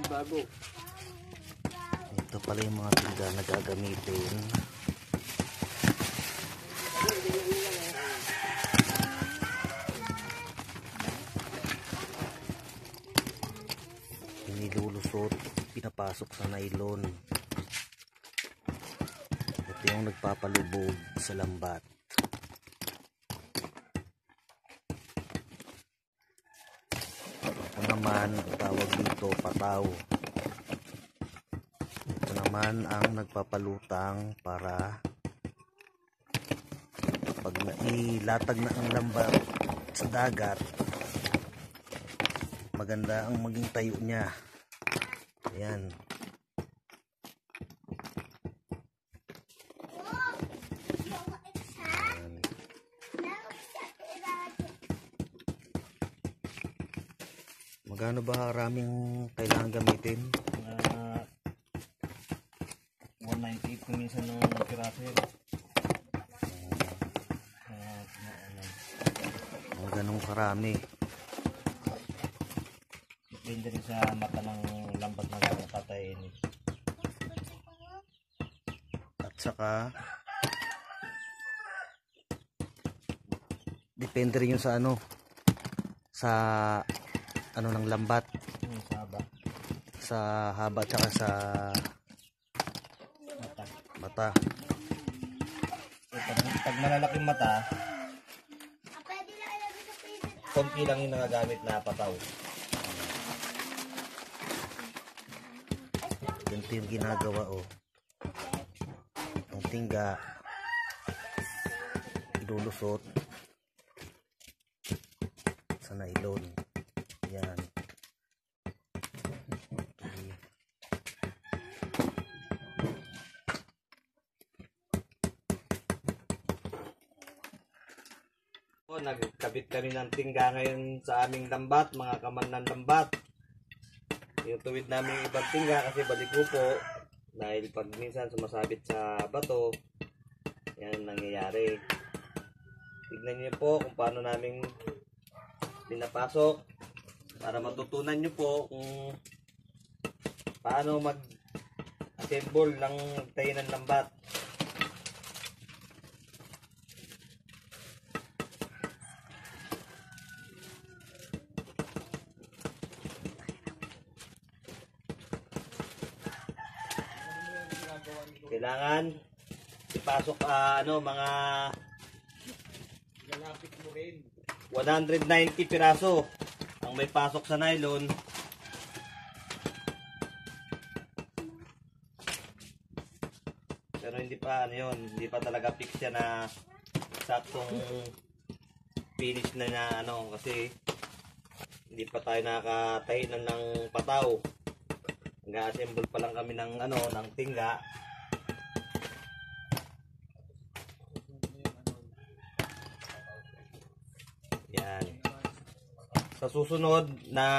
Bago. Ito pala yung mga tiga na gagamitin. Inilulusot, pinapasok sa nylon. Ito yung nagpapalubog sa lambat. Ito naman ang tawag dito, pataw. Ito naman ang nagpapalutang para pag nailatag na ang lambat sa dagat, maganda ang maging tayo niya. Ayan. Magkano ba raming kailangan gamitin? 198 kung minsan ng piraso yun. Ganong karami. Depende rin sa mata ng lambat na patayin. At saka depende rin yung sa ano, sa ano ng lambat, sa haba at saka sa mata. Pag malalaking mata, konti lang yung nagagamit na pataw. Ganito yung ginagawa, oh. Ang tingga ilulusot sa nylon. Yan. Nagkabit kami ng tingga ngayon sa aming lambat, mga kaman ng lambat. Yung tuwid namin yung ibang tingga kasi baliko po dahil pag minsan sumasabit sa bato, yan ang nangyayari. Tignan niyo po kung paano namin pinapasok para matutunan niyo po kung paano mag-assemble ng tayo ng lambat. Kailangan ipasok mga 190 piraso ang may pasok sa nylon. Pero hindi pa hindi pa talaga fix yan na saktong finish na kasi hindi pa tayo nakatahinan ng pataw. Nag-assemble pa lang kami ng ng tingga. Sa susunod na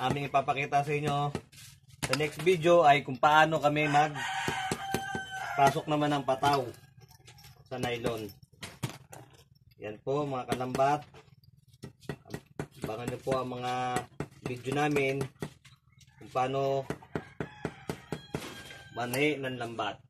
aming ipapakita sa inyo sa next video ay kung paano kami pasok naman ng pataw sa nylon. Yan po mga kalambat. Abangan nyo po ang mga video namin kung paano manahi ng lambat.